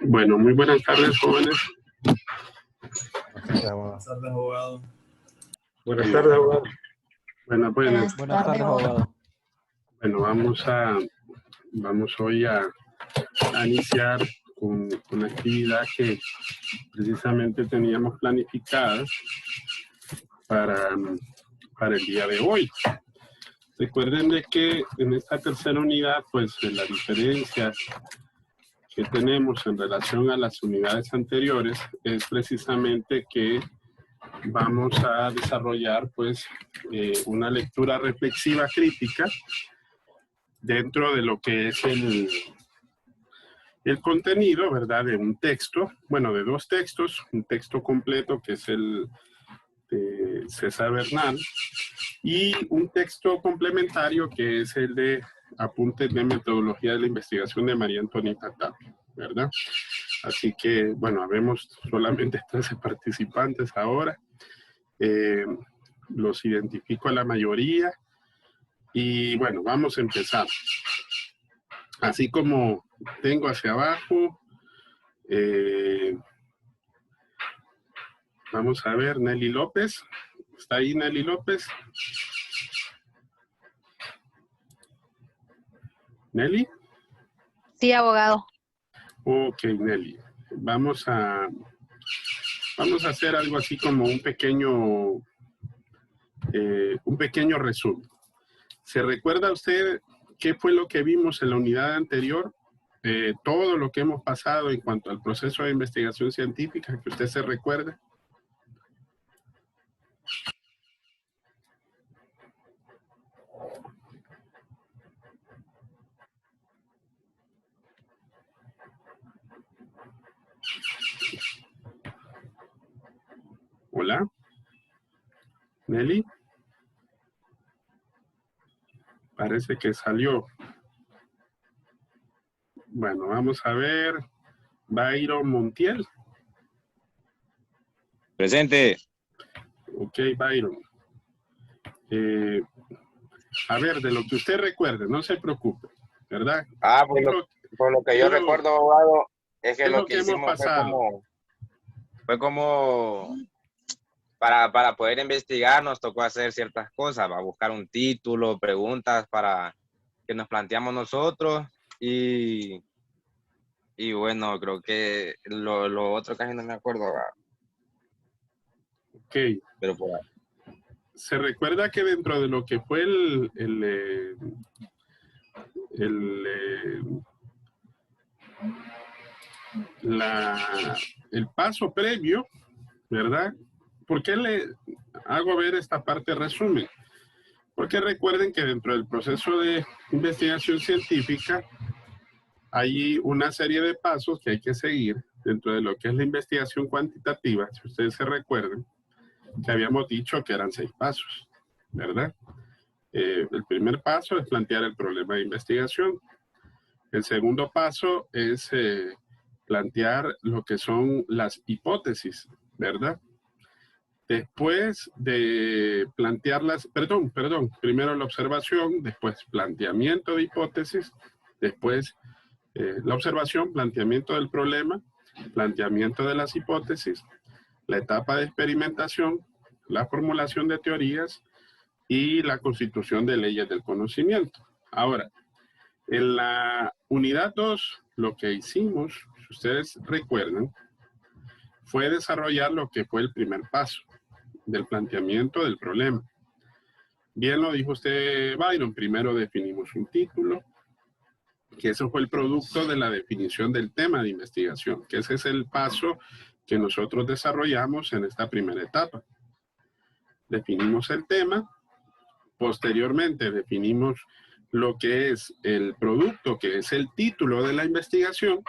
Bueno, muy buenas tardes, jóvenes. Buenas tardes, abogado. Buenas tardes, abogado. Bueno, Buenas tardes, abogado. Bueno, vamos hoy a iniciar con una actividad que precisamente teníamos planificada para el día de hoy. Recuerden de que en esta tercera unidad, pues la diferencia que tenemos en relación a las unidades anteriores es precisamente que vamos a desarrollar pues una lectura reflexiva crítica dentro de lo que es el contenido, ¿verdad? De un texto, bueno, de dos textos, un texto completo que es el de César Bernal y un texto complementario que es el de Apuntes de Metodología de la Investigación de María Antonieta Tapia, ¿verdad? Así que, bueno, habemos solamente 13 participantes ahora. Los identifico a la mayoría y, bueno, vamos a empezar. Así como tengo hacia abajo, vamos a ver, Nelly López. ¿Está ahí Nelly López? ¿Nelly? Sí, abogado. Ok, Nelly. Vamos a hacer algo así como un pequeño resumen. ¿Se recuerda usted qué fue lo que vimos en la unidad anterior? Todo lo que hemos pasado en cuanto al proceso de investigación científica, que usted se recuerde. Hola. Nelly. Parece que salió. Bueno, vamos a ver. Byron Montiel. Presente. Ok, Byron. A ver, de lo que usted recuerde, no se preocupe, ¿verdad? Por lo que yo recuerdo, abogado, es que lo que hemos hicimos pasado? fue como para poder investigar nos tocó hacer ciertas cosas, va a buscar un título, preguntas para que nos planteamos nosotros y bueno, creo que lo otro casi no me acuerdo. Ok. Pero por ahí. ¿Se recuerda que dentro de lo que fue el paso previo, ¿verdad? ¿Por qué le hago ver esta parte resumen? Porque recuerden que dentro del proceso de investigación científica hay una serie de pasos que hay que seguir dentro de lo que es la investigación cuantitativa. Si ustedes se recuerdan, que habíamos dicho que eran 6 pasos, ¿verdad? El primer paso es plantear el problema de investigación. El segundo paso es plantear lo que son las hipótesis, ¿verdad? Después de plantearlas, primero la observación, después planteamiento de hipótesis, después la observación, planteamiento del problema, planteamiento de las hipótesis, la etapa de experimentación, la formulación de teorías y la constitución de leyes del conocimiento. Ahora, en la unidad 2, lo que hicimos, si ustedes recuerdan, fue desarrollar lo que fue el primer paso del planteamiento del problema. Bien lo dijo usted, Byron, primero definimos un título, que eso fue el producto de la definición del tema de investigación, que ese es el paso que nosotros desarrollamos en esta primera etapa. Definimos el tema, posteriormente definimos lo que es el producto, que es el título de la investigación,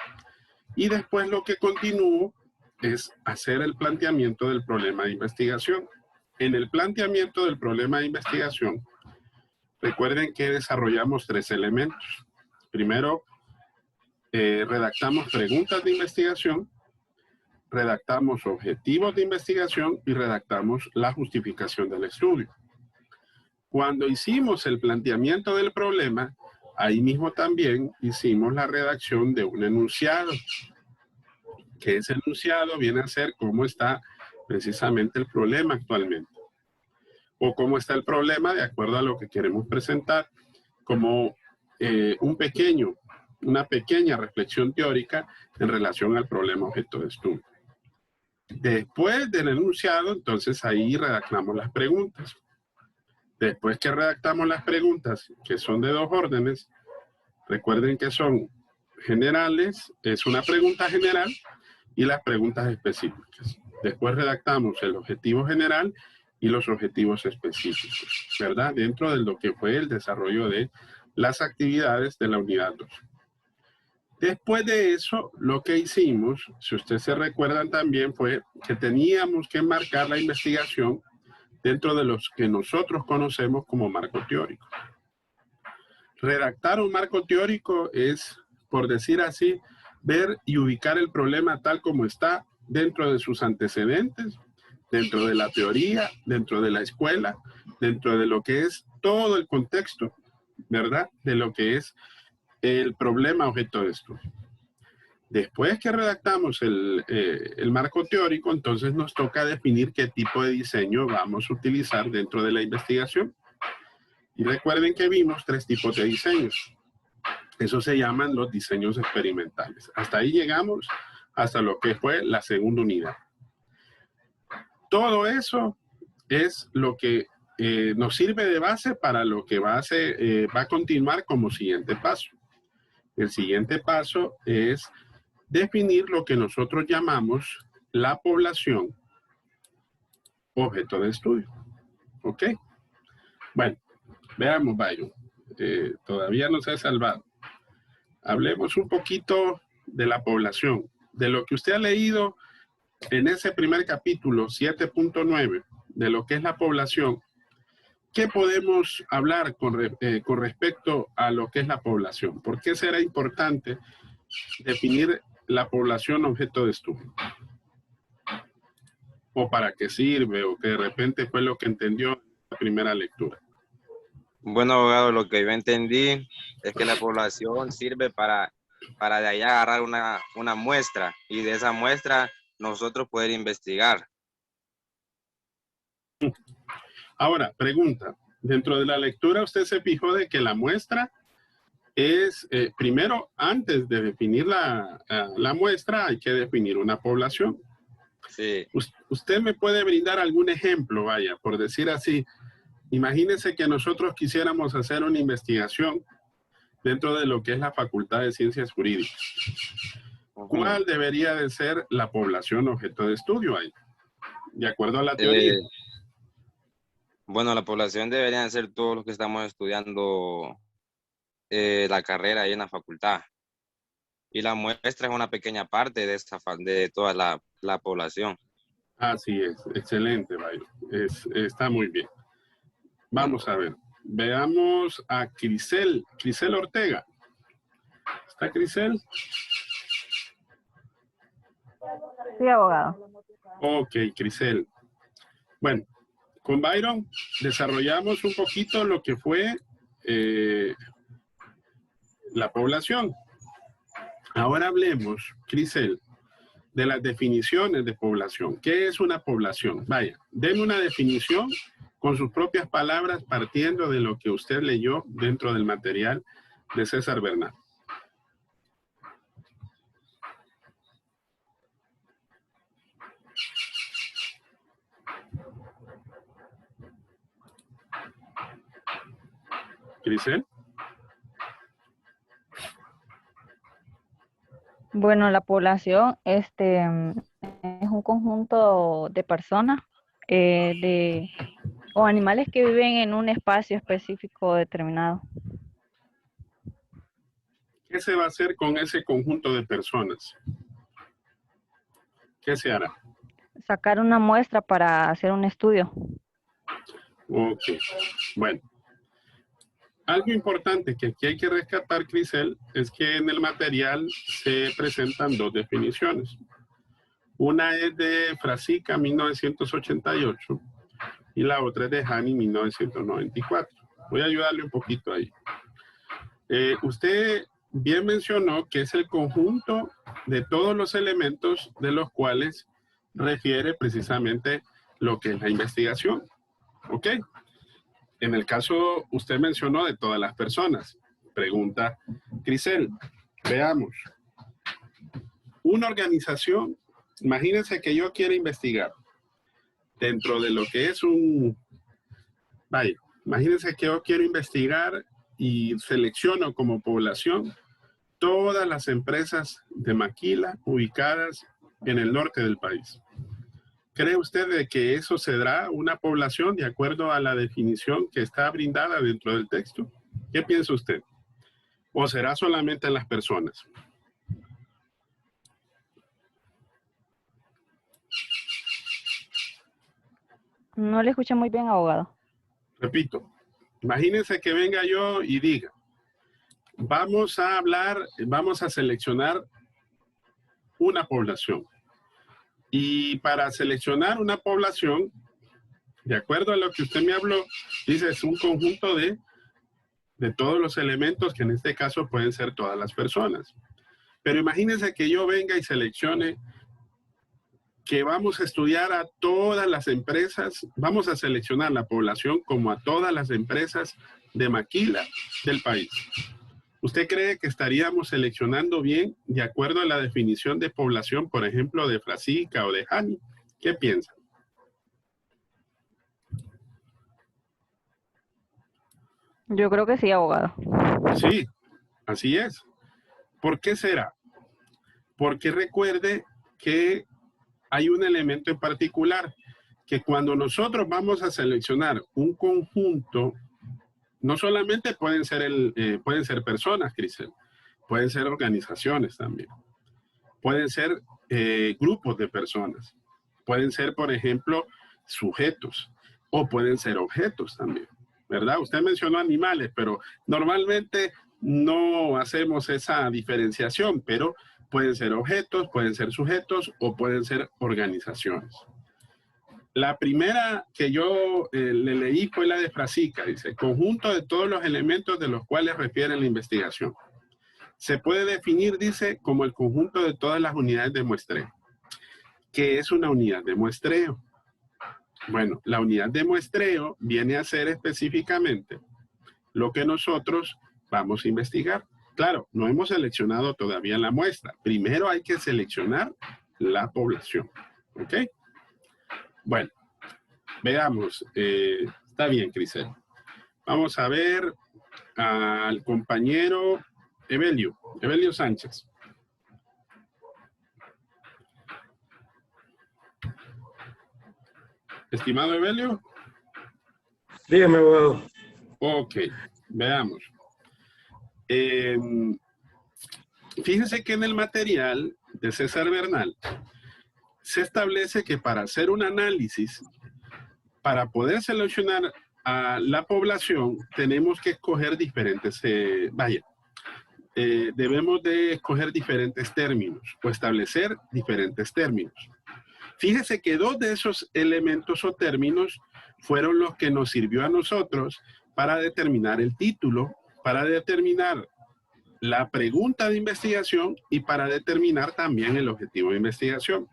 y después lo que continúo es hacer el planteamiento del problema de investigación. En el planteamiento del problema de investigación, recuerden que desarrollamos 3 elementos. Primero, redactamos preguntas de investigación, redactamos objetivos de investigación y redactamos la justificación del estudio. Cuando hicimos el planteamiento del problema, ahí mismo también hicimos la redacción de un enunciado. que ese enunciado viene a ser cómo está precisamente el problema actualmente. O cómo está el problema de acuerdo a lo que queremos presentar, como una pequeña reflexión teórica en relación al problema objeto de estudio. Después del enunciado, entonces ahí redactamos las preguntas. Después que redactamos las preguntas, que son de dos órdenes, recuerden que son generales, es una pregunta general, y las preguntas específicas. Después redactamos el objetivo general y los objetivos específicos, ¿verdad? Dentro de lo que fue el desarrollo de las actividades de la unidad 2. Después de eso, lo que hicimos, si ustedes se recuerdan también, fue que teníamos que marcar la investigación dentro de los que nosotros conocemos como marco teórico. Redactar un marco teórico es, por decir así, ver y ubicar el problema tal como está dentro de sus antecedentes, dentro de la teoría, dentro de la escuela, dentro de lo que es todo el contexto, ¿verdad? De lo que es el problema objeto de estudio. Después que redactamos el marco teórico, entonces nos toca definir qué tipo de diseño vamos a utilizar dentro de la investigación. Y recuerden que vimos 3 tipos de diseños. Eso se llaman los diseños experimentales. Hasta ahí llegamos, hasta lo que fue la segunda unidad. Todo eso es lo que nos sirve de base para lo que va a continuar como siguiente paso. El siguiente paso es definir lo que nosotros llamamos la población objeto de estudio. ¿Ok? Bueno, veamos, Byron. Todavía no se ha salvado. Hablemos un poquito de la población, de lo que usted ha leído en ese primer capítulo 7.9, de lo que es la población. ¿Qué podemos hablar con respecto a lo que es la población? ¿Por qué será importante definir la población objeto de estudio? ¿O para qué sirve? ¿O que de repente fue lo que entendió en la primera lectura? Bueno, abogado, lo que yo entendí es que la población sirve para de ahí agarrar una muestra y de esa muestra nosotros poder investigar. Ahora, pregunta. Dentro de la lectura usted se fijó de que la muestra es, primero, antes de definir la muestra, hay que definir una población. Sí. ¿Usted me puede brindar algún ejemplo, vaya, por decir así? Imagínese que nosotros quisiéramos hacer una investigación dentro de lo que es la Facultad de Ciencias Jurídicas. ¿Cuál debería de ser la población objeto de estudio ahí? De acuerdo a la teoría. Bueno, la población deberían ser todos los que estamos estudiando la carrera ahí en la facultad. Y la muestra es una pequeña parte de toda la población. Así es, excelente, Byron. Está muy bien. Vamos a ver. Veamos a Crisel Ortega. ¿Está Crisel? Sí, abogado. Ok, Crisel. Bueno, con Byron desarrollamos un poquito lo que fue la población. Ahora hablemos, Crisel, de las definiciones de población. ¿Qué es una población? Vaya, denme una definición con sus propias palabras partiendo de lo que usted leyó dentro del material de César Bernal. Crisel. Bueno, la población es un conjunto de personas o animales que viven en un espacio específico determinado. ¿Qué se va a hacer con ese conjunto de personas? ¿Qué se hará? Sacar una muestra para hacer un estudio. Ok, bueno. Algo importante que aquí hay que rescatar, Crisel, es que en el material se presentan 2 definiciones. Una es de Frasica, 1988, y la otra es de Hani, 1994. Voy a ayudarle un poquito ahí. Usted bien mencionó que es el conjunto de todos los elementos de los cuales refiere precisamente lo que es la investigación. ¿Ok? En el caso, usted mencionó de todas las personas. Pregunta Crisel. Veamos. Una organización, imagínense que yo quiero investigar dentro de lo que es un... Vaya, imagínense que yo quiero investigar y selecciono como población todas las empresas de maquila ubicadas en el norte del país. ¿Cree usted de que eso será una población de acuerdo a la definición que está brindada dentro del texto? ¿Qué piensa usted? ¿O será solamente las personas? No le escuché muy bien, abogado. Repito, imagínense que venga yo y diga, vamos a seleccionar una población. Y para seleccionar una población, de acuerdo a lo que usted me habló, dice, es un conjunto de todos los elementos que en este caso pueden ser todas las personas. Pero imagínense que yo venga y seleccione que vamos a estudiar a todas las empresas, vamos a seleccionar la población como a todas las empresas de maquila del país. ¿Usted cree que estaríamos seleccionando bien de acuerdo a la definición de población, por ejemplo, de Frasica o de Hani? ¿Qué piensa? Yo creo que sí, abogado. Sí, así es. ¿Por qué será? Porque recuerde que hay un elemento en particular, que cuando nosotros vamos a seleccionar un conjunto, no solamente pueden ser personas, Crisel, pueden ser organizaciones también, pueden ser grupos de personas, pueden ser, por ejemplo, sujetos, o pueden ser objetos también, ¿verdad? Usted mencionó animales, pero normalmente no hacemos esa diferenciación, pero pueden ser objetos, pueden ser sujetos o pueden ser organizaciones. La primera que yo le leí fue la de Frasica, dice, conjunto de todos los elementos de los cuales refiere la investigación. Se puede definir, dice, como el conjunto de todas las unidades de muestreo. ¿Qué es una unidad de muestreo? Bueno, la unidad de muestreo viene a ser específicamente lo que nosotros vamos a investigar. Claro, no hemos seleccionado todavía la muestra. Primero hay que seleccionar la población. ¿Ok? Bueno, veamos. Está bien, Crisel. Vamos a ver al compañero Evelio Sánchez. Estimado Evelio. Dígame, abogado. Ok, veamos. Fíjense que en el material de César Bernal se establece que para hacer un análisis, para poder seleccionar a la población, tenemos que escoger diferentes, debemos de escoger diferentes términos o establecer diferentes términos. Fíjese que dos de esos elementos o términos fueron los que nos sirvió a nosotros para determinar el título, para determinar la pregunta de investigación y para determinar también el objetivo de investigación.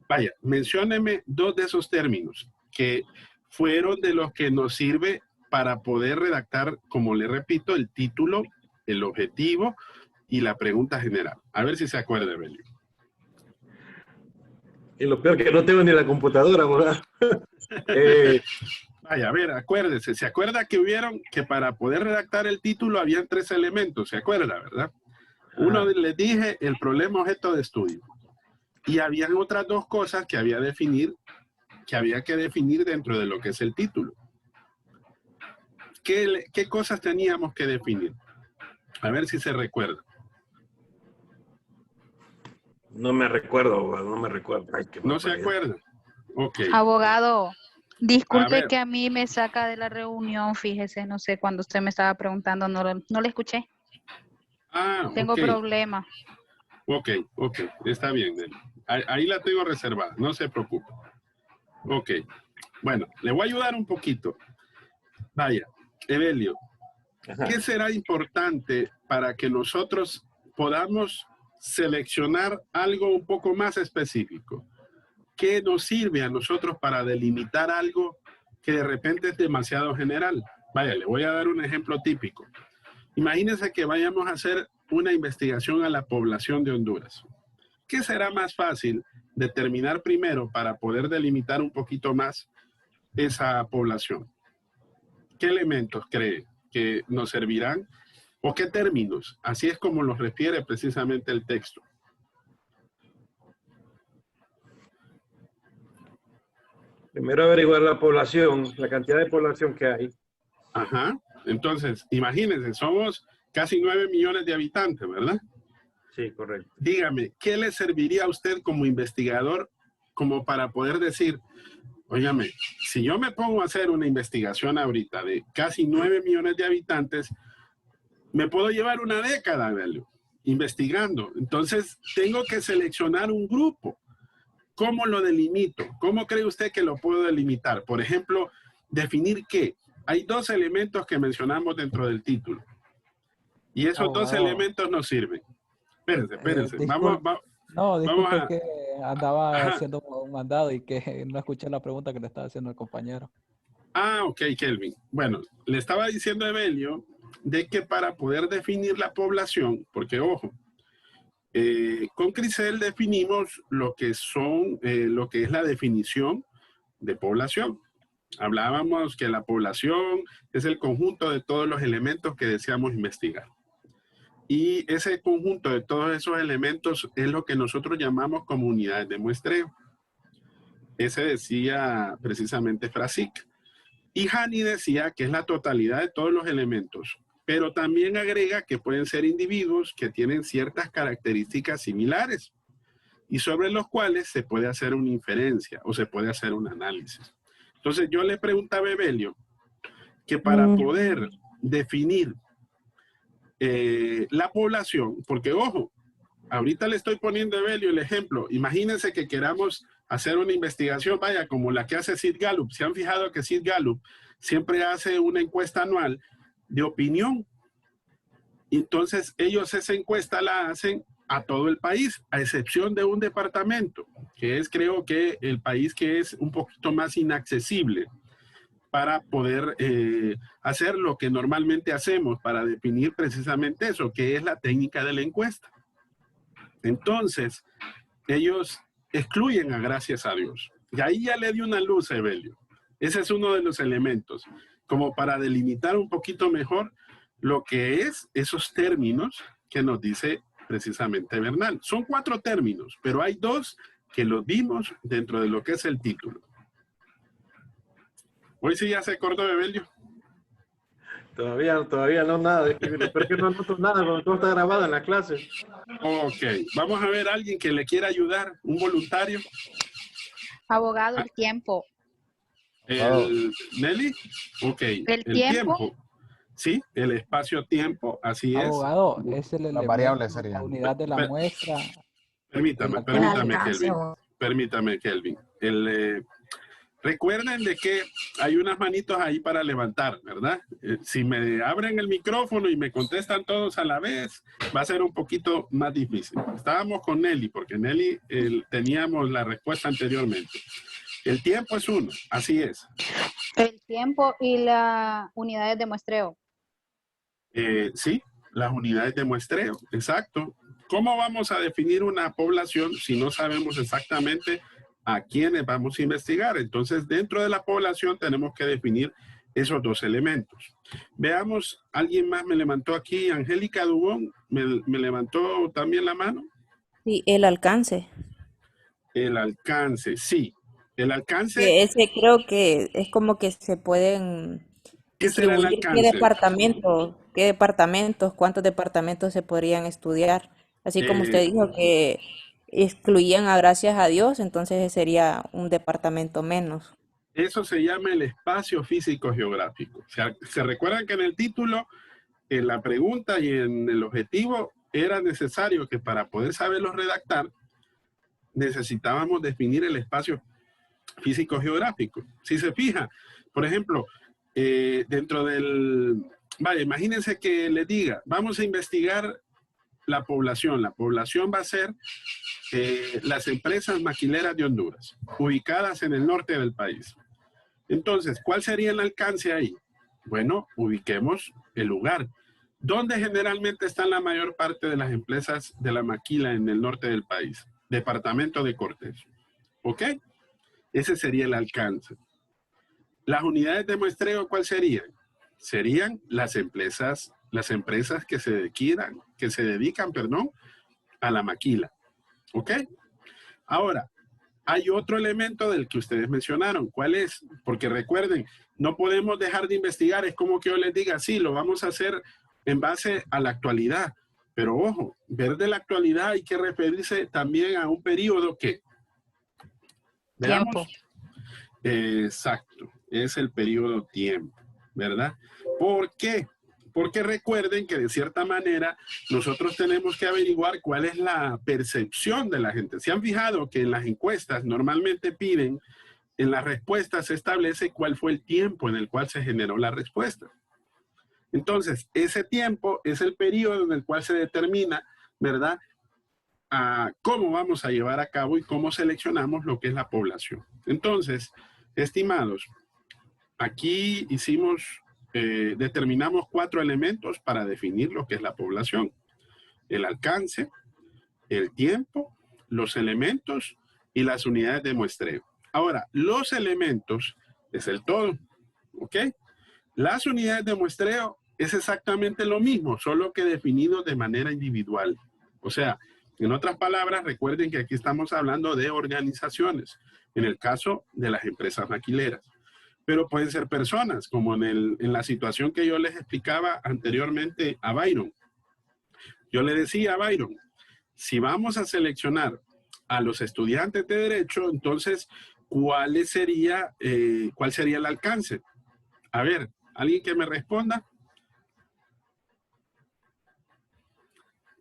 Vaya, mencióneme dos de esos términos que fueron de los que nos sirve para poder redactar, como le repito, el título, el objetivo y la pregunta general. A ver si se acuerda, Evelio. Y lo peor que no tengo ni la computadora, abogado. Vaya, a ver, acuérdese. ¿Se acuerda que para poder redactar el título habían tres elementos? ¿Se acuerda, verdad? Uno les dije, el problema objeto de estudio. Y habían otras dos cosas que había que definir dentro de lo que es el título. ¿Qué cosas teníamos que definir? A ver si se recuerda. No me recuerdo, abogado, no me recuerdo. Ay, ¿No se acuerda? Ok. Abogado, disculpe ver. que a mí me saca de la reunión, fíjese, no sé, cuando usted me estaba preguntando, no le escuché. Tengo problema. Ok, está bien. Ahí la tengo reservada, no se preocupe. Ok, bueno, le voy a ayudar un poquito. Vaya, Evelio, ¿qué será importante para que nosotros podamos seleccionar algo un poco más específico? ¿Qué nos sirve a nosotros para delimitar algo que de repente es demasiado general? Vaya, le voy a dar un ejemplo típico. Imagínense que vayamos a hacer una investigación a la población de Honduras. ¿Qué será más fácil determinar primero para poder delimitar un poquito más esa población? ¿Qué elementos cree que nos servirán? ¿O qué términos? Así es como los refiere precisamente el texto. Primero averiguar la población, la cantidad de población que hay. Ajá. Entonces, imagínense, somos casi 9 millones de habitantes, ¿verdad? Sí, correcto. Dígame, ¿qué le serviría a usted como investigador como para poder decir, óigame, si yo me pongo a hacer una investigación ahorita de casi 9 millones de habitantes, me puedo llevar una década, ¿verdad? Investigando. Entonces, tengo que seleccionar un grupo. ¿Cómo lo delimito? ¿Cómo cree usted que lo puedo delimitar? Por ejemplo, definir qué. Hay dos elementos que mencionamos dentro del título. Y esos dos elementos nos sirven. Espérense. Disculpe que andaba haciendo un mandado y que no escuché la pregunta que le estaba haciendo el compañero. Ah, ok, Kelvin. Bueno, le estaba diciendo a Evelio de que para poder definir la población, porque ojo, con Crisel definimos lo que es la definición de población. Hablábamos que la población es el conjunto de todos los elementos que deseamos investigar. Y ese conjunto de todos esos elementos es lo que nosotros llamamos como unidades de muestreo. Ese decía precisamente Frasick. Y Hani decía que es la totalidad de todos los elementos, pero también agrega que pueden ser individuos que tienen ciertas características similares y sobre los cuales se puede hacer una inferencia o se puede hacer un análisis. Entonces yo le preguntaba a Evelio que para poder definir la población, porque ojo, ahorita le estoy poniendo a Evelio el ejemplo, imagínense que queramos hacer una investigación, vaya, como la que hace Sid Gallup. ¿Se han fijado que Sid Gallup siempre hace una encuesta anual de opinión? Entonces ellos esa encuesta la hacen a todo el país, a excepción de un departamento, que es creo que el país que es un poquito más inaccesible para poder hacer lo que normalmente hacemos para definir precisamente eso, que es la técnica de la encuesta. Entonces, ellos excluyen a gracias a Dios. Y ahí ya le dio una luz a Evelio. Ese es uno de los elementos, como para delimitar un poquito mejor lo que es esos términos que nos dice precisamente Bernal. Son 4 términos, pero hay 2 que los vimos dentro de lo que es el título. Hoy sí ya se acordó, Evelio. Todavía no nada. Pero es que no noto nada cuando todo está grabado en la clase. Ok, vamos a ver a alguien que le quiera ayudar, un voluntario. Abogado, el tiempo. ¿Nelly? Ok. ¿El tiempo? Sí, el espacio-tiempo, así es. Abogado, es el elemento, variable sería. la unidad de la muestra. Permítame, Kelvin. Recuerden de que hay unas manitos ahí para levantar, ¿verdad? Si me abren el micrófono y me contestan todos a la vez, va a ser un poquito más difícil. Estábamos con Nelly, porque Nelly teníamos la respuesta anteriormente. El tiempo es 1, así es. El tiempo y las unidades de muestreo. Sí, las unidades de muestreo, exacto. ¿Cómo vamos a definir una población si no sabemos exactamente a quiénes vamos a investigar? Entonces, dentro de la población tenemos que definir esos 2 elementos. Veamos, alguien más me levantó aquí, Angélica Dubón, me levantó también la mano. Sí, el alcance. El alcance, sí. El alcance. Ese creo que es como que se pueden ¿Qué será el alcance? ¿Qué departamentos, cuántos departamentos se podrían estudiar? Así como usted dijo que excluían a gracias a Dios, entonces ese sería un departamento menos. Eso se llama el espacio físico geográfico. ¿Se recuerdan que en el título, en la pregunta y en el objetivo, era necesario que para poder saberlo redactar, necesitábamos definir el espacio físico geográfico? Si se fija, por ejemplo, dentro del vaya, imagínense que les diga, vamos a investigar la población. La población va a ser las empresas maquileras de Honduras, ubicadas en el norte del país. Entonces, ¿cuál sería el alcance ahí? Bueno, ubiquemos el lugar. ¿Dónde generalmente están la mayor parte de las empresas de la maquila en el norte del país? Departamento de Cortés. ¿Ok? Ese sería el alcance. Las unidades de muestreo, ¿cuál serían? Serían las empresas que se dedican, a la maquila. ¿Ok? Ahora, hay otro elemento del que ustedes mencionaron. ¿Cuál es? Porque recuerden, no podemos dejar de investigar. Es como que yo les diga, sí, lo vamos a hacer en base a la actualidad. Pero ojo, ver de la actualidad hay que referirse también a un periodo que... Tiempo. Exacto, es el periodo tiempo, ¿verdad? ¿Por qué? Porque recuerden que de cierta manera nosotros tenemos que averiguar cuál es la percepción de la gente. ¿Se han fijado que en las encuestas normalmente piden, en las respuestas se establece cuál fue el tiempo en el cual se generó la respuesta? Entonces, ese tiempo es el periodo en el cual se determina, ¿verdad?, a cómo vamos a llevar a cabo y cómo seleccionamos lo que es la población. Entonces, estimados, aquí determinamos 4 elementos para definir lo que es la población. El alcance, el tiempo, los elementos y las unidades de muestreo. Ahora, los elementos es el todo, ¿ok? Las unidades de muestreo es exactamente lo mismo, solo que definido de manera individual. O sea, en otras palabras, recuerden que aquí estamos hablando de organizaciones, en el caso de las empresas maquileras. Pero pueden ser personas, como en la situación que yo les explicaba anteriormente a Byron. Yo le decía a Byron, si vamos a seleccionar a los estudiantes de Derecho, entonces, ¿cuál sería el alcance? A ver, ¿alguien que me responda?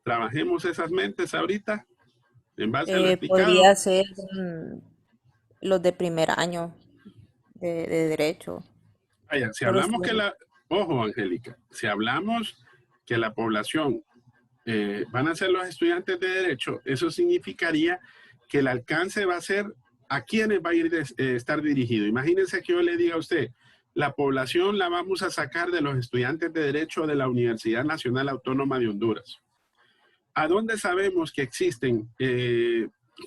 Trabajemos esas mentes ahorita en base a lo explicado. Podría ser los de primer año de Derecho. Vaya, si hablamos ojo, Angélica, si hablamos que la población van a ser los estudiantes de Derecho, eso significaría que el alcance va a ser a quienes va a estar dirigido. Imagínense que yo le diga a usted, la población la vamos a sacar de los estudiantes de Derecho de la Universidad Nacional Autónoma de Honduras. ¿A dónde sabemos que existen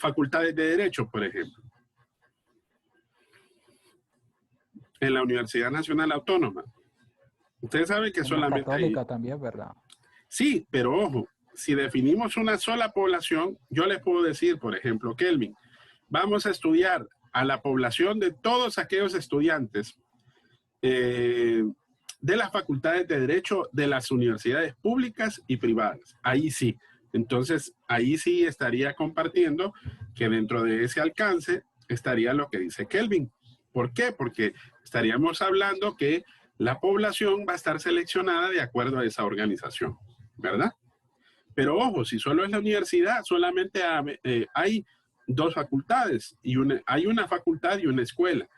facultades de Derecho, por ejemplo? En la Universidad Nacional Autónoma. Ustedes saben que solamente... Católica también, ¿verdad? Sí, pero ojo, si definimos una sola población, yo les puedo decir, por ejemplo, Kelvin, vamos a estudiar a la población de todos aquellos estudiantes de las facultades de Derecho de las universidades públicas y privadas. Ahí sí. Entonces, ahí sí estaría compartiendo que dentro de ese alcance estaría lo que dice Kelvin. ¿Por qué? Porque estaríamos hablando que la población va a estar seleccionada de acuerdo a esa organización, ¿verdad? Pero ojo, si solo es la universidad, solamente hay 2 facultades y hay una facultad y una escuela,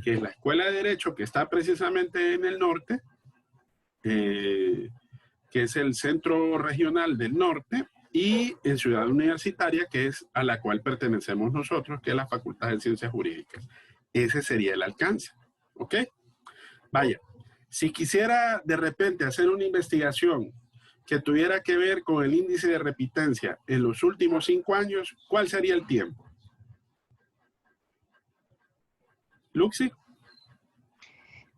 que es la Escuela de Derecho que está precisamente en el norte, que es el Centro Regional del Norte, y en Ciudad Universitaria, que es a la cual pertenecemos nosotros, que es la Facultad de Ciencias Jurídicas. Ese sería el alcance, ¿ok? Vaya, si quisiera de repente hacer una investigación que tuviera que ver con el índice de repitencia en los últimos 5 años, ¿cuál sería el tiempo? Luxi.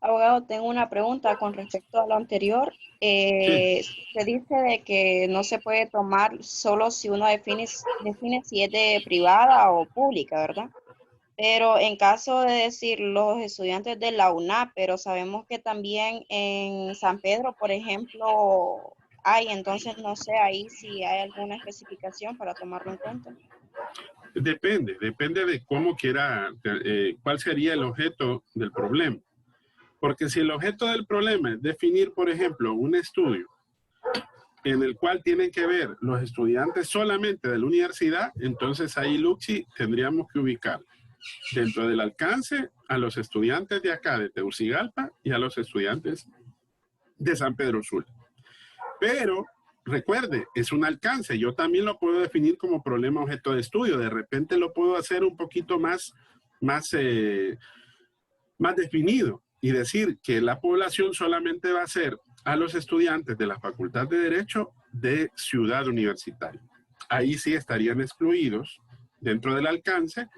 Abogado, tengo una pregunta con respecto a lo anterior. Sí. Se dice de que no se puede tomar solo si uno define si es de privada o pública, ¿verdad? Pero en caso de decir los estudiantes de la UNAP, pero sabemos que también en San Pedro, por ejemplo, hay, entonces no sé ahí si hay alguna especificación para tomarlo en cuenta. Depende de cómo quiera, cuál sería el objeto del problema. Porque si el objeto del problema es definir, por ejemplo, un estudio en el cual tienen que ver los estudiantes solamente de la universidad, entonces ahí, Luxi, tendríamos que ubicar dentro del alcance a los estudiantes de acá, de Tegucigalpa, y a los estudiantes de San Pedro Sula. Pero recuerde, es un alcance. Yo también lo puedo definir como problema objeto de estudio. De repente lo puedo hacer un poquito más definido y decir que la población solamente va a ser a los estudiantes de la Facultad de Derecho de Ciudad Universitaria. Ahí sí estarían excluidos dentro del alcance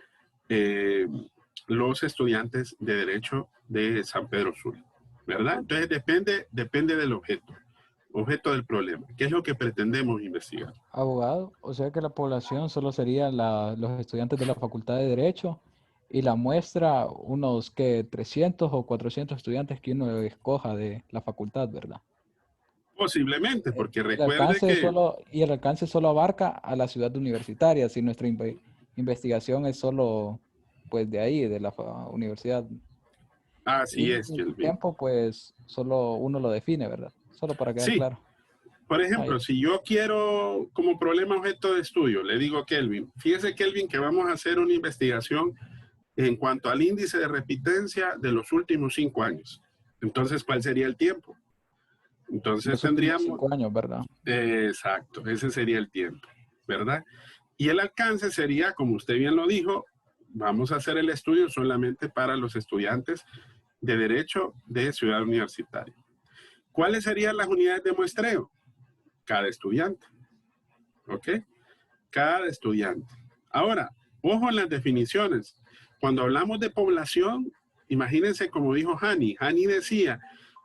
los estudiantes de Derecho de San Pedro Sula, ¿verdad? Entonces depende del objeto del problema. ¿Qué es lo que pretendemos investigar? Abogado, o sea que la población solo serían los estudiantes de la Facultad de Derecho y la muestra unos que 300 o 400 estudiantes que uno escoja de la facultad, ¿verdad? Posiblemente, porque recuerde que... Y el alcance solo abarca a la ciudad universitaria, si nuestra investigación es solo, pues, de ahí, de la universidad. Así es. El tiempo, pues, solo uno lo define, ¿verdad? Solo para quedar claro. Por ejemplo, si yo quiero como problema objeto de estudio, le digo a Kelvin, fíjese Kelvin que vamos a hacer una investigación en cuanto al índice de repitencia de los últimos 5 años. Entonces, ¿cuál sería el tiempo? Entonces tendríamos... 5 años, ¿verdad? Exacto, ese sería el tiempo, ¿verdad? Y el alcance sería, como usted bien lo dijo, vamos a hacer el estudio solamente para los estudiantes de Derecho de Ciudad Universitaria. ¿Cuáles serían las unidades de muestreo? Cada estudiante, ¿ok? Cada estudiante. Ahora, ojo en las definiciones. Cuando hablamos de población, imagínense como dijo Hani. Hani decía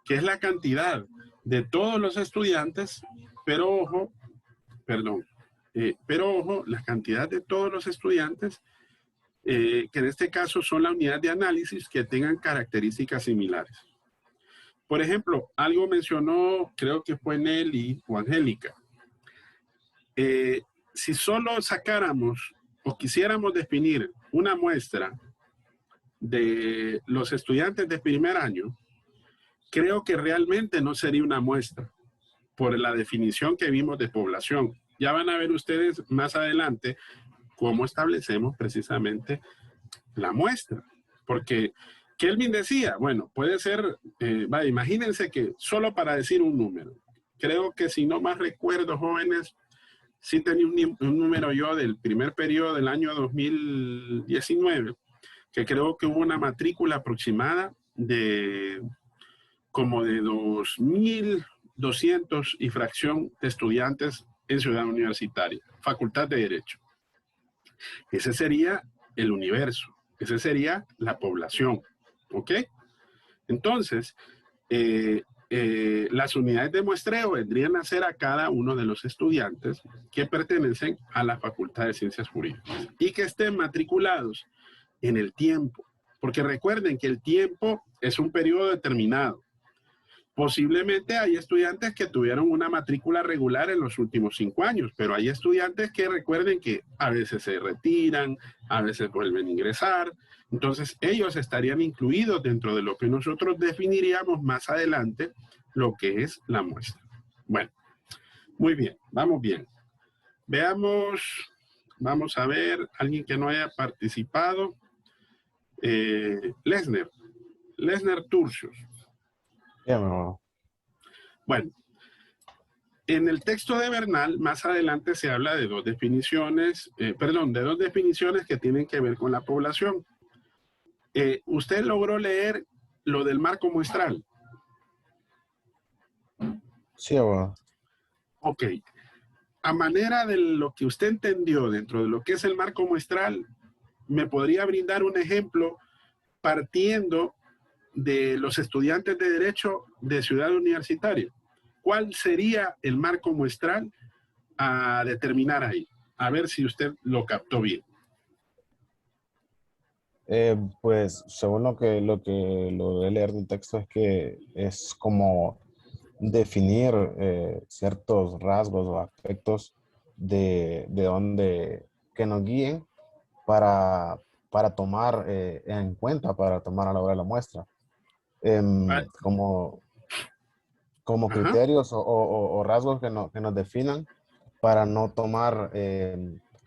que es la cantidad de todos los estudiantes, pero ojo, la cantidad de todos los estudiantes, que en este caso son la unidad de análisis que tengan características similares. Por ejemplo, algo mencionó, creo que fue Nelly o Angélica. Si solo sacáramos o quisiéramos definir una muestra de los estudiantes de primer año, creo que realmente no sería una muestra por la definición que vimos de población. Ya van a ver ustedes más adelante cómo establecemos precisamente la muestra. Porque Kelvin decía, bueno, puede ser, imagínense que solo para decir un número, creo que si no más recuerdo, jóvenes, sí tenía un número yo del primer periodo del año 2019, que creo que hubo una matrícula aproximada de como de 2.200 y fracción de estudiantes en Ciudad Universitaria, Facultad de Derecho. Ese sería el universo, esa sería la población, ¿ok? Entonces, las unidades de muestreo vendrían a ser a cada uno de los estudiantes que pertenecen a la Facultad de Ciencias Jurídicas y que estén matriculados en el tiempo, porque recuerden que el tiempo es un periodo determinado. Posiblemente hay estudiantes que tuvieron una matrícula regular en los últimos 5 años, pero hay estudiantes que recuerden que a veces se retiran, a veces vuelven a ingresar. Entonces, ellos estarían incluidos dentro de lo que nosotros definiríamos más adelante, lo que es la muestra. Bueno, muy bien, vamos bien. Veamos, vamos a ver, alguien que no haya participado. Lesner Turcios. Bueno, en el texto de Bernal, más adelante se habla de dos definiciones que tienen que ver con la población. ¿Usted logró leer lo del marco muestral? Sí, abogado. Ok. A manera de lo que usted entendió dentro de lo que es el marco muestral, ¿me podría brindar un ejemplo partiendo de los estudiantes de Derecho de Ciudad Universitaria? ¿Cuál sería el marco muestral a determinar ahí? A ver si usted lo captó bien. Pues según lo que logré leer del texto es que es como definir ciertos rasgos o aspectos de donde que nos guíen para tomar en cuenta, para tomar a la hora de la muestra. Como criterios o rasgos que nos definan para no tomar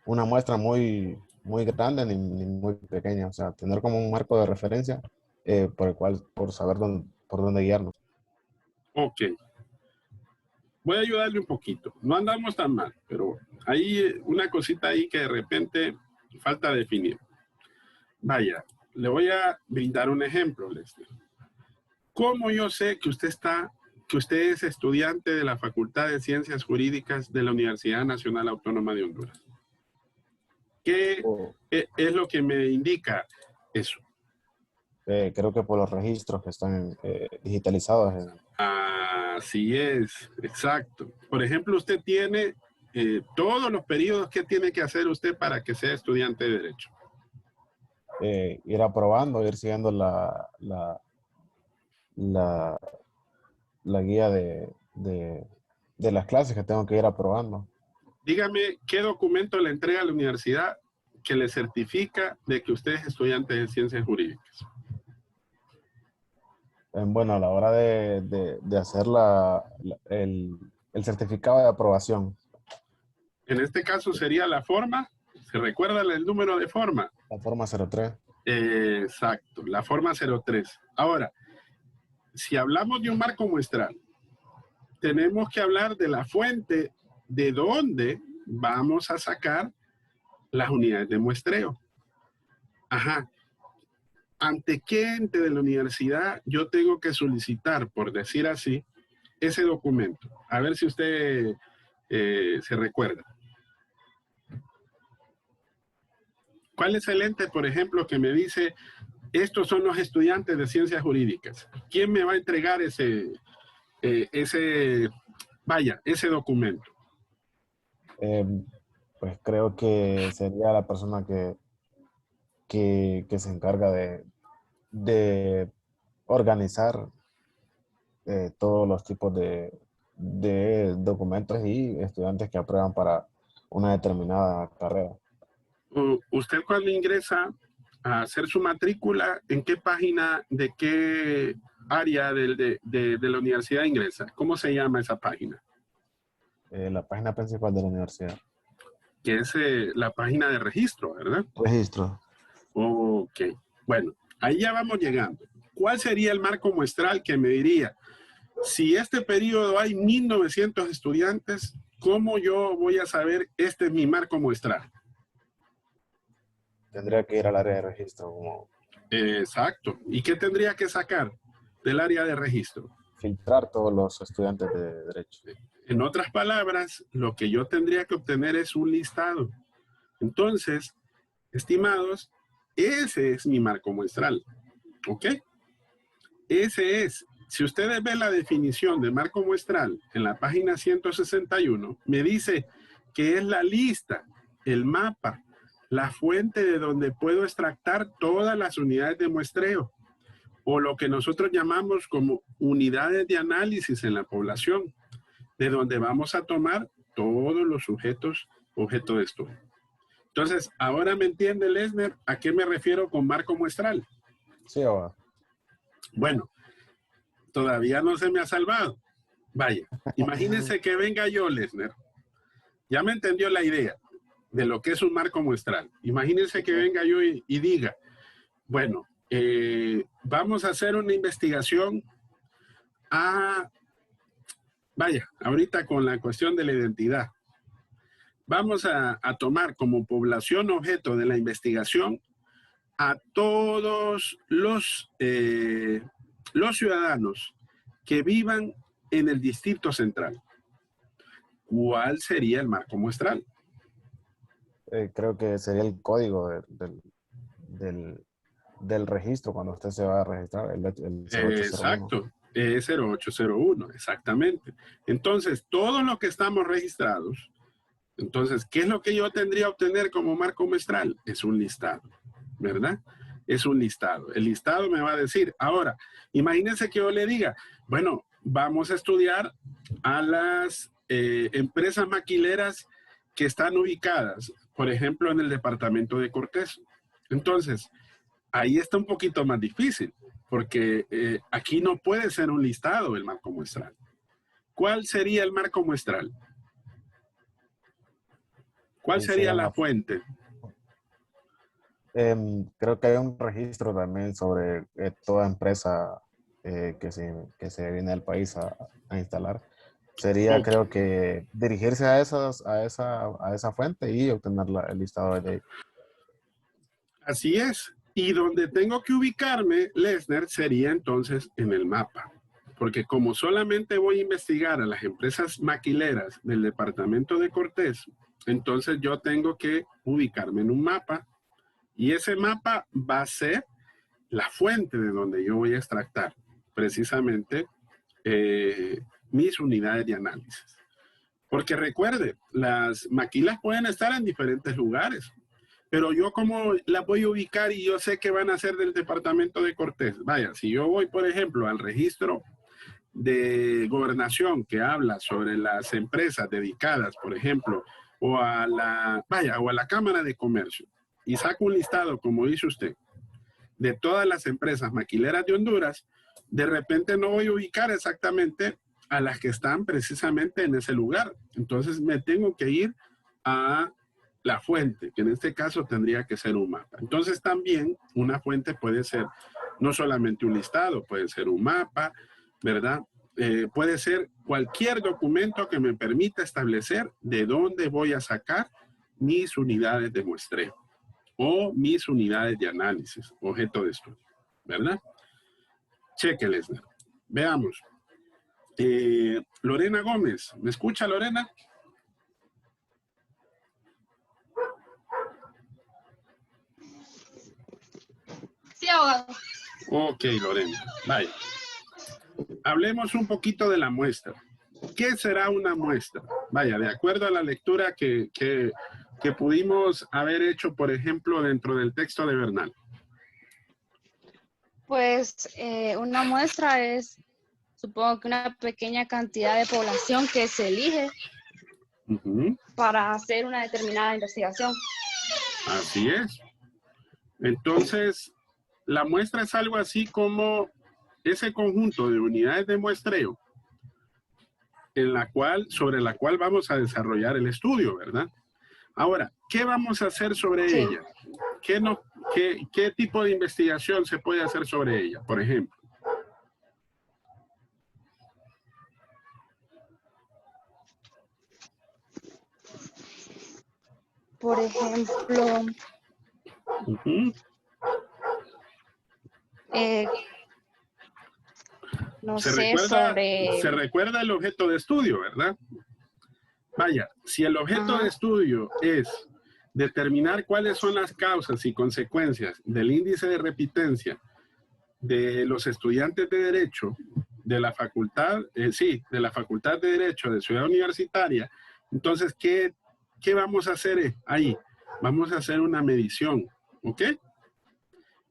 una muestra muy grande ni muy pequeña, o sea, tener como un marco de referencia por saber por dónde guiarnos. Ok. Voy a ayudarle un poquito. No andamos tan mal, pero hay una cosita ahí que de repente falta definir. Vaya, le voy a brindar un ejemplo, Leslie. ¿Cómo yo sé que usted es estudiante de la Facultad de Ciencias Jurídicas de la Universidad Nacional Autónoma de Honduras? ¿Qué es lo que me indica eso? Creo que por los registros que están digitalizados. Así es, exacto. Por ejemplo, usted tiene todos los periodos que tiene que hacer usted para que sea estudiante de Derecho. Ir aprobando, ir siguiendo la guía de las clases que tengo que ir aprobando. Dígame, ¿qué documento le entrega a la universidad que le certifica de que usted es estudiante de Ciencias Jurídicas? Bueno, a la hora de hacer el certificado de aprobación. En este caso sería la forma. ¿Se recuerda el número de forma? La forma 03. Exacto, la forma 03. Ahora, si hablamos de un marco muestral, tenemos que hablar de la fuente de dónde vamos a sacar las unidades de muestreo. Ajá. ¿Ante qué ente de la universidad yo tengo que solicitar, por decir así, ese documento? A ver si usted se recuerda. ¿Cuál es el ente, por ejemplo, que me dice, estos son los estudiantes de ciencias jurídicas? ¿Quién me va a entregar ese documento? Pues creo que sería la persona que se encarga de organizar todos los tipos de documentos y estudiantes que aprueban para una determinada carrera. Usted cuando ingresa a hacer su matrícula, ¿en qué página, de qué área de la universidad ingresa? ¿Cómo se llama esa página? La página principal de la universidad. Que es la página de registro, ¿verdad? Registro. Ok. Bueno, ahí ya vamos llegando. ¿Cuál sería el marco muestral que me diría, si este periodo hay 1900 estudiantes, ¿cómo yo voy a saber este es mi marco muestral? Tendría que ir al área de registro. Exacto. ¿Y qué tendría que sacar del área de registro? Filtrar todos los estudiantes de Derecho. En otras palabras, lo que yo tendría que obtener es un listado. Entonces, estimados, ese es mi marco muestral. ¿Ok? Ese es. Si ustedes ven la definición de marco muestral en la página 161, me dice que es la lista, el mapa, la fuente de donde puedo extractar todas las unidades de muestreo, o lo que nosotros llamamos como unidades de análisis en la población, de donde vamos a tomar todos los sujetos, objeto de estudio. Entonces, ahora me entiende, Lesner, a qué me refiero con marco muestral. Sí, ahora. Bueno, todavía no se me ha salvado. Vaya, imagínense que venga yo, Lesner. Ya me entendió la idea de lo que es un marco muestral. Imagínense que venga yo y diga, bueno, vamos a hacer una investigación vaya, ahorita con la cuestión de la identidad. Vamos a tomar como población objeto de la investigación a todos los ciudadanos que vivan en el Distrito Central. ¿Cuál sería el marco muestral? Creo que sería el código del registro cuando usted se va a registrar. El 0801. Exacto, 0801, exactamente. Entonces, todos los que estamos registrados, entonces, ¿qué es lo que yo tendría que obtener como marco muestral? Es un listado, ¿verdad? Es un listado. El listado me va a decir, ahora, imagínense que yo le diga, bueno, vamos a estudiar a las empresas maquileras que están ubicadas, por ejemplo, en el departamento de Cortés. Entonces, ahí está un poquito más difícil, porque aquí no puede ser un listado el marco muestral. ¿Cuál sería el marco muestral? ¿Cuál sería la fuente? Creo que hay un registro también sobre toda empresa que se viene al país a instalar, sería, creo que, dirigirse a esa fuente y obtener el listado de ley. Así es. Y donde tengo que ubicarme, Lesner, sería entonces en el mapa. Porque como solamente voy a investigar a las empresas maquileras del departamento de Cortés, entonces yo tengo que ubicarme en un mapa. Y ese mapa va a ser la fuente de donde yo voy a extractar precisamente mis unidades de análisis. Porque recuerde, las maquilas pueden estar en diferentes lugares, pero yo como las voy a ubicar y yo sé que van a ser del departamento de Cortés. Vaya, si yo voy, por ejemplo, al registro de gobernación que habla sobre las empresas dedicadas, por ejemplo, o a la Cámara de Comercio, y saco un listado, como dice usted, de todas las empresas maquileras de Honduras, de repente no voy a ubicar exactamente a las que están precisamente en ese lugar. Entonces me tengo que ir a la fuente, que en este caso tendría que ser un mapa. Entonces también una fuente puede ser no solamente un listado, puede ser un mapa, ¿verdad? Puede ser cualquier documento que me permita establecer de dónde voy a sacar mis unidades de muestreo o mis unidades de análisis, objeto de estudio, ¿verdad? Chéqueles. Veamos. Lorena Gómez, ¿me escucha, Lorena? Sí, abogado. Ok, Lorena, vaya. Hablemos un poquito de la muestra. ¿Qué será una muestra? Vaya, de acuerdo a la lectura que pudimos haber hecho, por ejemplo, dentro del texto de Bernal. Pues una muestra es, supongo que una pequeña cantidad de población que se elige para hacer una determinada investigación. Así es. Entonces, la muestra es algo así como ese conjunto de unidades de muestreo sobre la cual vamos a desarrollar el estudio, ¿verdad? Ahora, ¿qué vamos a hacer sobre ella? ¿Qué tipo de investigación se puede hacer sobre ella, por ejemplo? Por ejemplo, no sé, se recuerda el objeto de estudio, ¿verdad? Vaya, si el objeto de estudio es determinar cuáles son las causas y consecuencias del índice de repitencia de los estudiantes de Derecho de la Facultad, de la Facultad de Derecho de Ciudad Universitaria, entonces, ¿qué vamos a hacer ahí? Vamos a hacer una medición, ¿ok?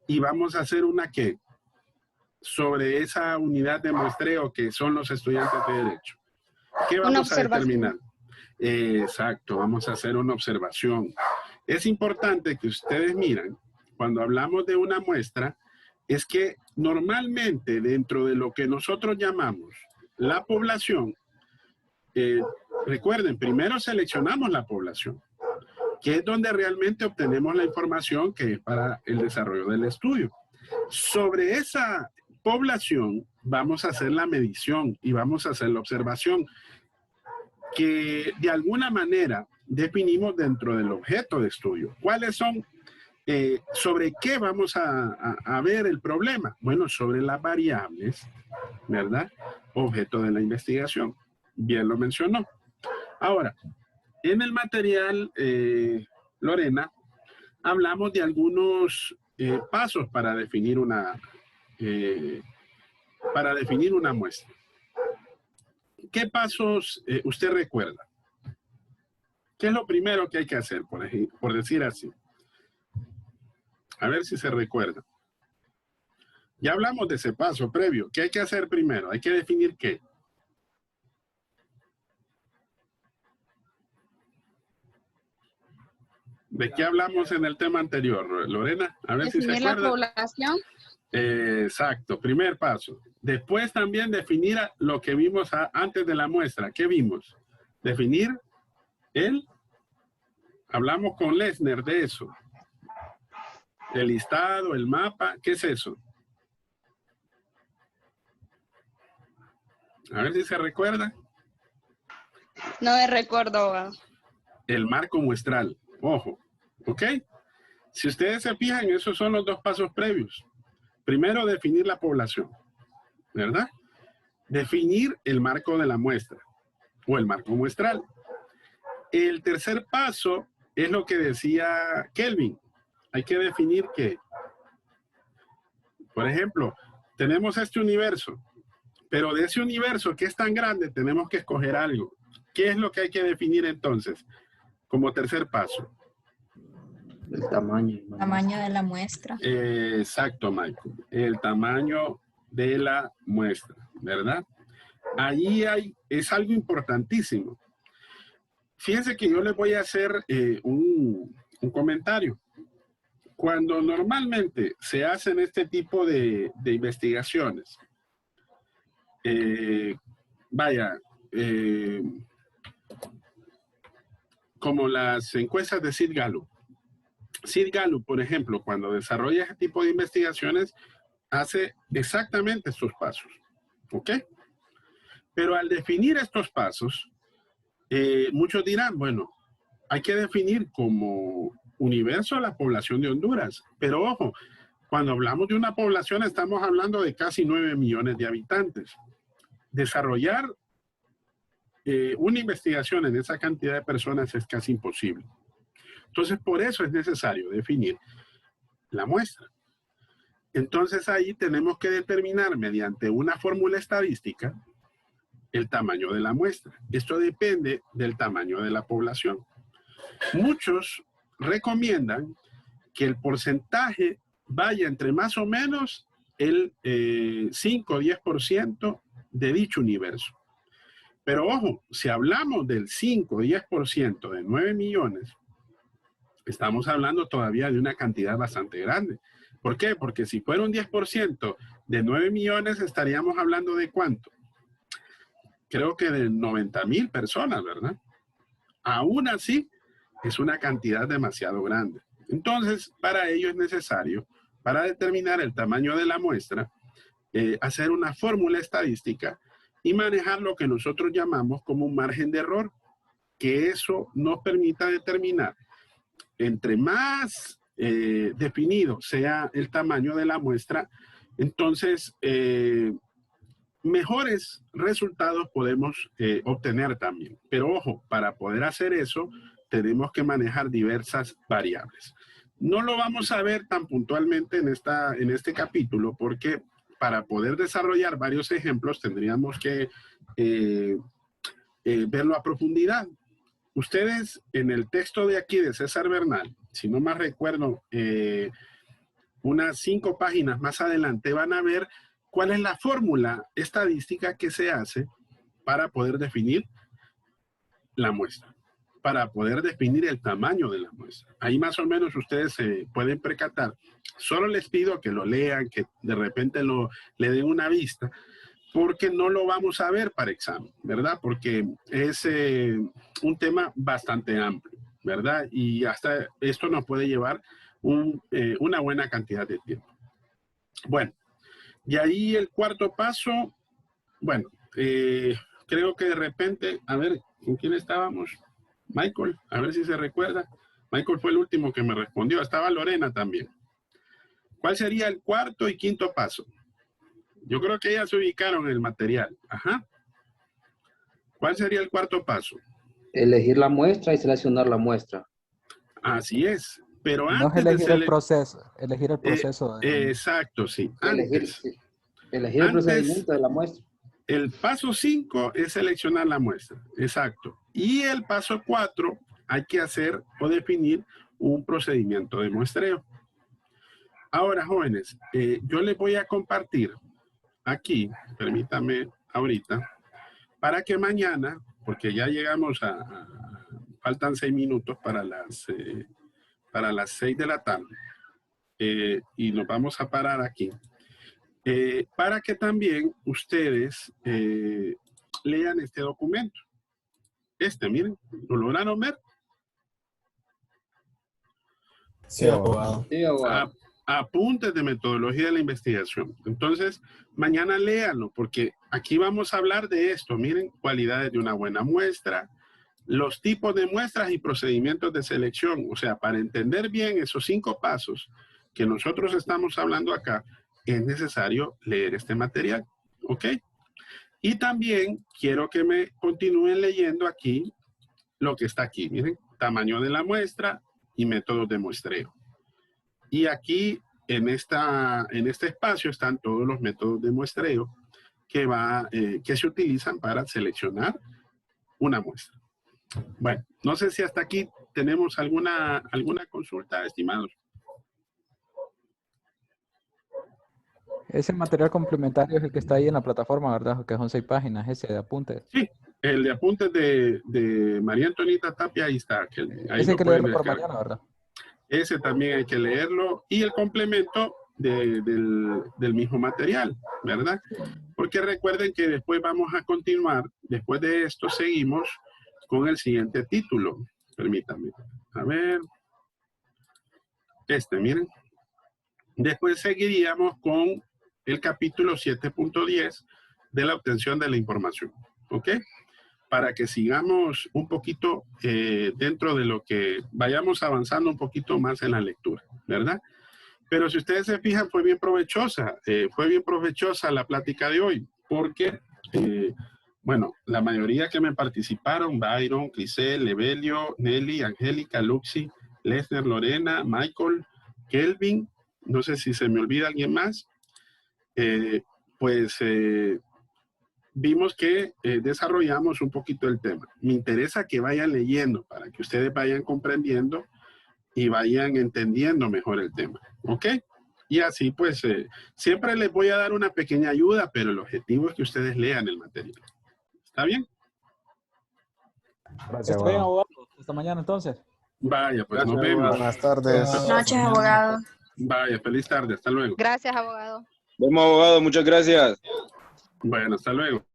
Y vamos a hacer una ¿qué? Sobre esa unidad de muestreo que son los estudiantes de Derecho. ¿Qué vamos a determinar? Exacto, vamos a hacer una observación. Es importante que ustedes miren, cuando hablamos de una muestra, es que normalmente dentro de lo que nosotros llamamos la población, recuerden, primero seleccionamos la población, que es donde realmente obtenemos la información que es para el desarrollo del estudio. Sobre esa población vamos a hacer la medición y vamos a hacer la observación que de alguna manera definimos dentro del objeto de estudio. ¿Cuáles son? ¿Sobre qué vamos a ver el problema? Bueno, sobre las variables, ¿verdad? Objeto de la investigación. Bien lo mencionó. Ahora, en el material, Lorena, hablamos de algunos pasos para definir una muestra. ¿Qué pasos usted recuerda? ¿Qué es lo primero que hay que hacer, por decir así? A ver si se recuerda. Ya hablamos de ese paso previo. ¿Qué hay que hacer primero? Hay que definir qué. ¿De qué hablamos en el tema anterior, Lorena? A ver si se acuerda. Definir la población. Exacto, primer paso. Después también definir lo que vimos antes de la muestra. ¿Qué vimos? Definir hablamos con Lesner de eso. El listado, el mapa, ¿qué es eso? A ver si se recuerda. No me recuerdo, abogado. El marco muestral. Ojo, ¿ok? Si ustedes se fijan, esos son los dos pasos previos. Primero, definir la población, ¿verdad? Definir el marco de la muestra o el marco muestral. El tercer paso es lo que decía Kelvin. Hay que definir que, por ejemplo, tenemos este universo, pero de ese universo que es tan grande tenemos que escoger algo. ¿Qué es lo que hay que definir entonces como tercer paso? El tamaño. Tamaño de la muestra. Exacto, Michael. El tamaño de la muestra, ¿verdad? Allí es algo importantísimo. Fíjense que yo les voy a hacer un comentario. Cuando normalmente se hacen este tipo de investigaciones, como las encuestas de Sid Gallup. Sid Gallup, por ejemplo, cuando desarrolla ese tipo de investigaciones, hace exactamente estos pasos, ¿ok? Pero al definir estos pasos, muchos dirán, bueno, hay que definir como universo la población de Honduras. Pero ojo, cuando hablamos de una población estamos hablando de casi 9 millones de habitantes. Desarrollar una investigación en esa cantidad de personas es casi imposible. Entonces, por eso es necesario definir la muestra. Entonces, ahí tenemos que determinar mediante una fórmula estadística el tamaño de la muestra. Esto depende del tamaño de la población. Muchos recomiendan que el porcentaje vaya entre más o menos el 5 o 10% de dicho universo. Pero ojo, si hablamos del 5 o 10% de 9 millones, estamos hablando todavía de una cantidad bastante grande. ¿Por qué? Porque si fuera un 10% de 9 millones, estaríamos hablando de ¿cuánto? Creo que de 90,000 personas, ¿verdad? Aún así, es una cantidad demasiado grande. Entonces, para ello es necesario, para determinar el tamaño de la muestra, hacer una fórmula estadística y manejar lo que nosotros llamamos como un margen de error, que eso nos permita determinar entre más definido sea el tamaño de la muestra, entonces mejores resultados podemos obtener también. Pero ojo, para poder hacer eso, tenemos que manejar diversas variables. No lo vamos a ver tan puntualmente en este capítulo, porque para poder desarrollar varios ejemplos tendríamos que verlo a profundidad. Ustedes en el texto de aquí de César Bernal, si no más recuerdo, unas 5 páginas más adelante van a ver cuál es la fórmula estadística que se hace para poder definir la muestra, para poder definir el tamaño de la muestra. Ahí más o menos ustedes se pueden percatar. Solo les pido que lo lean, que de repente le den una vista, porque no lo vamos a ver para examen, ¿verdad? Porque es un tema bastante amplio, ¿verdad? Y hasta esto nos puede llevar una buena cantidad de tiempo. Bueno, y ahí el cuarto paso, bueno, creo que de repente, a ver, ¿con quién estábamos? Michael, a ver si se recuerda. Michael fue el último que me respondió, estaba Lorena también. ¿Cuál sería el cuarto y quinto paso? Yo creo que ellas se ubicaron en el material. Ajá. ¿Cuál sería el cuarto paso? Elegir la muestra y seleccionar la muestra. Así es. Pero no antes es elegir el proceso. Elegir el proceso. Exacto, sí. Elegir el procedimiento de la muestra. El paso 5 es seleccionar la muestra. Exacto. Y el paso 4 hay que hacer o definir un procedimiento de muestreo. Ahora, jóvenes, yo les voy a compartir aquí, permítame ahorita, para que mañana, porque ya llegamos faltan 6 minutos para las 6 de la tarde, y nos vamos a parar aquí, para que también ustedes lean este documento. Miren, ¿lo lograron ver? Sí, abogado. Sí, abogado. apuntes de metodología de la investigación. Entonces, mañana léanlo, porque aquí vamos a hablar de esto. Miren, cualidades de una buena muestra, los tipos de muestras y procedimientos de selección. O sea, para entender bien esos 5 pasos que nosotros estamos hablando acá, es necesario leer este material. ¿Ok? Y también quiero que me continúen leyendo aquí lo que está aquí. Miren, tamaño de la muestra y métodos de muestreo. Y aquí, en este espacio, están todos los métodos de muestreo que se utilizan para seleccionar una muestra. Bueno, no sé si hasta aquí tenemos alguna consulta, estimados. Ese material complementario es el que está ahí en la plataforma, ¿verdad? Que son 6 páginas, ese de apuntes. Sí, el de apuntes de María Antonita Tapia, ahí está. Ahí ese hay que leerlo por mañana, ¿verdad? Ese también hay que leerlo y el complemento del mismo material, ¿verdad? Porque recuerden que después vamos a continuar, después de esto seguimos con el siguiente título. Permítanme. A ver. Miren. Después seguiríamos con el capítulo 7.10 de la obtención de la información. ¿Ok? Para que sigamos un poquito dentro de lo que vayamos avanzando un poquito más en la lectura, ¿verdad? Pero si ustedes se fijan, fue bien provechosa la plática de hoy, porque, bueno, la mayoría que me participaron, Byron, Crisel, Evelio, Nelly, Angélica, Luxi, Lesner, Lorena, Michael, Kelvin, no sé si se me olvida alguien más, vimos que desarrollamos un poquito el tema. Me interesa que vayan leyendo para que ustedes vayan comprendiendo y vayan entendiendo mejor el tema. ¿Ok? Y así pues siempre les voy a dar una pequeña ayuda, pero el objetivo es que ustedes lean el material. ¿Está bien? Gracias, está bien, abogado. Hasta mañana entonces. Vaya, pues Gracias, nos vemos. Buenas tardes. Buenas noches, abogado. Vaya, feliz tarde. Hasta luego. Gracias, abogado. Vemos, abogado. Muchas gracias. Bueno, hasta luego.